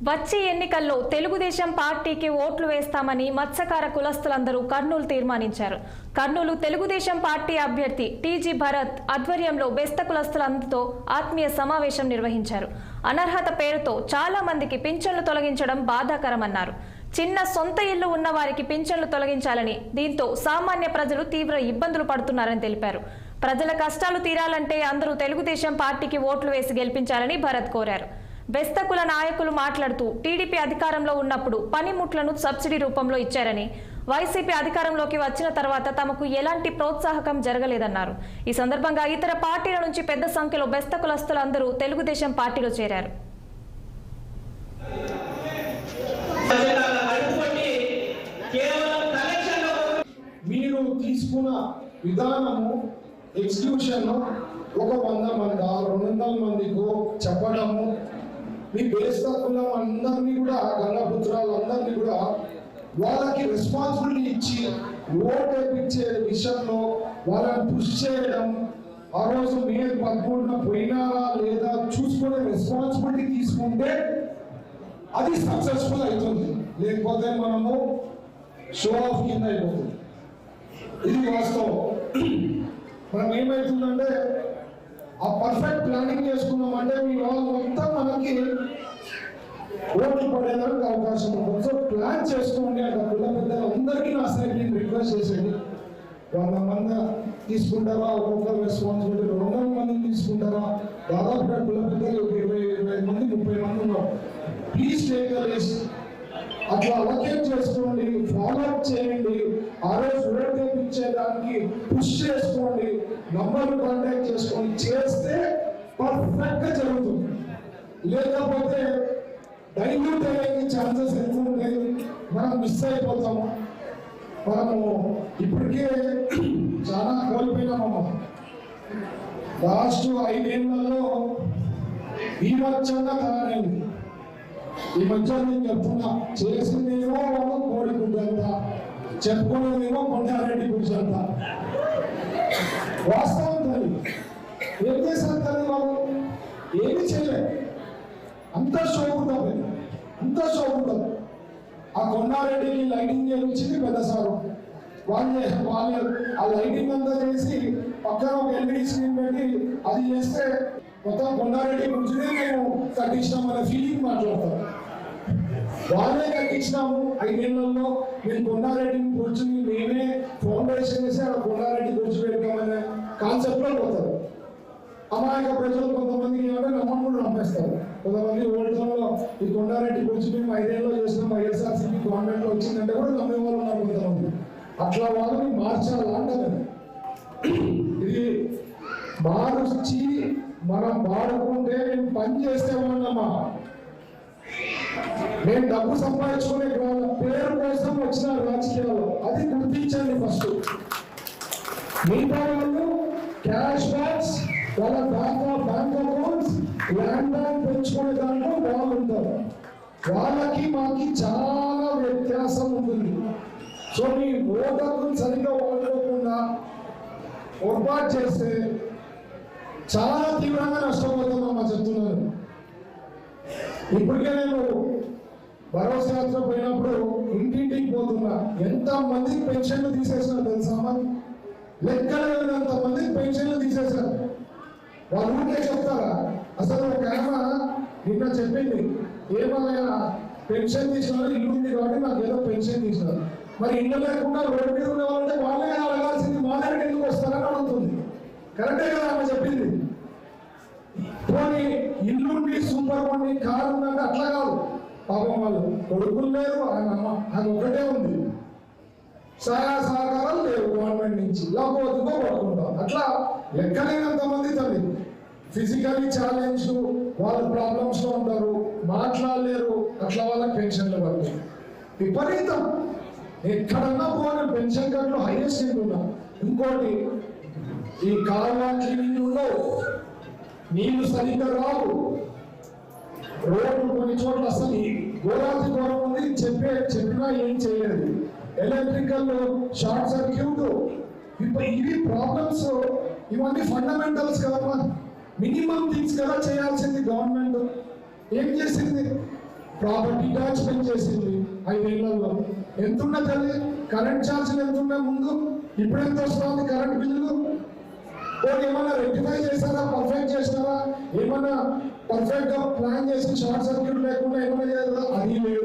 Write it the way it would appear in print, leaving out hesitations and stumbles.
వచ్చే ఎన్నికల్లో తెలుగుదేశం పార్టీకి ఓట్లు వేస్తామని మత్స్యకార కులస్తులందరూ కర్నూలు తీర్మానించారు. కర్నూలు తెలుగుదేశం పార్టీ అభ్యర్థి టీజీ భరత్ ఆధ్వర్యంలో బెస్త కులస్తులందరితో ఆత్మీయ సమావేశం నిర్వహించారు. అనర్హత పేరుతో చాలా మందికి పింఛన్లు తొలగించడం బాధాకరమన్నారు. చిన్న సొంత ఇల్లు ఉన్న వారికి పింఛన్లు తొలగించాలని, దీంతో సామాన్య ప్రజలు తీవ్ర ఇబ్బందులు పడుతున్నారని తెలిపారు. ప్రజల కష్టాలు తీరాలంటే అందరూ తెలుగుదేశం పార్టీకి ఓట్లు వేసి గెలిపించాలని భరత్ కోరారు. బెస్త కుల నాయకులు మాట్లాడుతూ టీడీపీ అధికారంలో ఉన్నప్పుడు పనిముట్లను సబ్సిడీ రూపంలో ఇచ్చారని, వైసీపీ అధికారంలోకి వచ్చిన తర్వాత తమకు ఎలాంటి ప్రోత్సాహకం జరగలేదన్నారు. ఈ సందర్భంగా ఇతర పార్టీల నుంచి పెద్ద సంఖ్యలో బెస్త కులస్తులందరూ తెలుగుదేశం పార్టీలో చేరారు. మీరు తీసుకున్న విధానము ఎగ్జిక్యూషన్ ఒక 100 మంది 200 మందికి చెప్పడము, మీ బేస్త కులం అందరినీ కూడా గంగపుత్రాలు అందరినీ కూడా వాళ్ళకి రెస్పాన్సిబిలిటీ ఇచ్చి ఓట్ వేయించే విషయంలో వాళ్ళని పుష్ చేయడం, ఆ రోజు మీరు 13న పోయినారా లేదా చూసుకునే రెస్పాన్సిబిలిటీ తీసుకుంటే అది సక్సెస్ఫుల్ అవుతుంది. లేకపోతే మనము షో ఆఫ్ కింద అయిపోతుంది. ఇది వాస్తవం. మనం ఏమవుతుందంటే ఆ పర్ఫెక్ట్ ప్లానింగ్ చేసుకున్నామంటే మీ వాళ్ళు మొత్తం మనకి ఓట్లు పడేదానికి అవకాశం ఉంటుంది. సో ప్లాన్ చేసుకోండి. అంటే కుల పెద్దలు అందరికీ నా సైడ్ నేను రిక్వెస్ట్ చేసేది, 100 మంది తీసుకుంటారా, ఒక్కొక్కరు రెస్పాన్సిబిలిటీ 200 మందిని తీసుకుంటారా, దాదాపుగా కుల పెద్దలు 20-25 మంది 30 మంది ఉన్నారు. Please take the list. అట్లా అలొకేట్ చేసుకోండి, ఫాలో అప్ చేయండి. ఆ రోజు ఓట్ వేయించేదానికి పుష్ చేసుకోండి, నంబర్లు కాంటాక్ట్ చేసుకోండి. చేస్తే పర్ఫెక్ట్ గా జరుగుతుంది. లేకపోతే డైల్యూట్ అయ్యే ఛాన్సెస్ ఎక్కువ ఉంటాయి. మనం మిస్ అయిపోతాము. మనము ఇప్పటికే చాలా కోల్పోయినామమ్మా. లాస్ట్ 5 ఏళ్లలో ఈ మధ్యంగా తయారైంది. ఈ మధ్య నేను చెప్తున్నా, చేసిందేమో కోడిగుడ్డంత, చెప్పుకునేదేమో కొండారెడ్డి గుడిసంత. వాస్తవం తల్లి ఏం చేశారు తల్లి, వాళ్ళు ఏమి చేయలేదు. అంత షోకుంటారు, అంత షోకుంటారు. ఆ కొండారెడ్డికి లైటింగ్ చేయించింది పెద్ద సారు. వాళ్ళు ఆ లైటింగ్ అంతా చేసి పక్కన ఒక ఎల్ఈడి స్క్రీన్ పెట్టి అది చేస్తే మొత్తం కొండారెడ్డి గురించినే మేము కట్టించినాం అనే ఫీలింగ్ మాట్లాడతారు. వాళ్ళే కట్టించినాము 5 ఏళ్లలో. మేము కొండారెడ్డిని కూర్చుని మేమే ఫౌండేషన్ చేసి అక్కడ కొండారెడ్డి గురించి పెడతామనే కాన్సెప్ట్ లో పోతారు. అమాయక ప్రజలు కొంతమందికి ఏమంటే నమ్మకం నమ్మేస్తారు. కొంతమంది ఓల్డ్లో ఈ కొండారెడ్డి గురించి మేము 5 ఏళ్ళలో చేసినాం, వైఎస్ఆర్సీపీ గవర్నమెంట్ లో వచ్చిందంటే కూడా నమ్మేవాళ్ళు ఉన్నారు కొంతమంది. అట్లా వాళ్ళని మార్చాలంటే ఇది మార్చి మనం వాడుకుంటే మేము పని చేస్తే వాళ్ళమ్మా. మేము డబ్బు సంపాదించుకునే పేరు కోసం వచ్చిన రాజకీయాల్లో అది గుర్తించండి ఫస్ట్. మిగతా వాళ్ళు క్యాష్ బ్యాక్స్, వాళ్ళ బ్యాంక్ అకౌంట్స్, ల్యాండ్ బ్యాంక్ పెంచుకునే దాంట్లో వాళ్ళు ఉంటారు. వాళ్ళకి మాకి చాలా వ్యత్యాసం ఉంటుంది. సో మీ ఓటర్లు సరిగ్గా వాడుకోకుండా పొరపాటు చేస్తే చాలా తీవ్రంగా నష్టపోతామమ్మా చెప్తున్నాను. ఇప్పటికే నేను భరోసా యాత్ర పోయినప్పుడు ఇంటింటికి పోతున్నా. ఎంత మందికి పెన్షన్లు తీసేసినా తెలుసా? లెక్కలేనంత మందికి పెన్షన్లు తీసేశారు. వాళ్ళు ఊరికే చెప్తారా? అసలు ఒక ఆమె నిన్న చెప్పింది, ఏమన్నా పెన్షన్ తీసినారు, ఇల్లు ఉంది కాబట్టి నాకు ఏదో పెన్షన్ తీసినారు. మరి ఇల్లు లేకుండా రోడ్డు మీద ఉన్న వాళ్ళంటే వాళ్ళే అడగాల్సింది, మా దగ్గర ఎందుకు వస్తారని అడుగుతుంది. కరెక్టే కదా ఆమె చెప్పింది. పోనీ ఇల్లుండి సూపర్ ఉండి కారు ఉందంటే అట్లా కాదు. పాపం వాళ్ళు కొడుకులు లేరు, ఆయన ఒకటే ఉంది, సహాయ సహకారాలు లేవు గవర్నమెంట్ నుంచి, లేకపోతే పడుకుంటాం. అట్లా లెక్కలేనంత మంది తల్లి ఫిజికల్లీ ఛాలెంజ్, వాళ్ళ ప్రాబ్లమ్స్ లో ఉంటారు, మాట్లాడలేరు. అట్లా వాళ్ళకి పెన్షన్లు పడతాయి. విపరీతం. ఎక్కడన్నా పోయిన పెన్షన్ కార్డులో హైయెస్ట్ ఉంటున్నా. ఇంకోటి, ఈ కాలువ క్లీనింగ్ ఉండవు, నీళ్లు సరిగ్గా రావు, రోడ్లు కొన్ని చోట్ల అసలు ఘోరాతి ఘోరం ఉంది, చెప్పినా ఏం చేయలేదు. ఎలక్ట్రికల్ షార్ట్ సర్క్యూట్, ఇవి ప్రాబ్లమ్స్. ఇవన్నీ ఫండమెంటల్స్ కదమ్మా, మినిమం థింగ్స్ కదా చేయాల్సింది. గవర్నమెంట్ ఏం చేసింది? ప్రాపర్టీ ట్యాక్స్ పెంచేసింది 5 ఏళ్లలో. ఎంతున్నది అది? కరెంట్ ఛార్జీలు ఎంతున్నా ముందు, ఇప్పుడు ఎంత వస్తుంది కరెంట్ బిల్లు? ఏమన్నా రెక్టిఫై చేశారా? పర్ఫెక్ట్ చేశారా? ఏమన్నా పర్ఫెక్ట్ గా ప్లాన్ చేసి షార్ట్ సర్క్యూట్ లేకుండా ఏమన్నా చేయాలా? అది లేదు.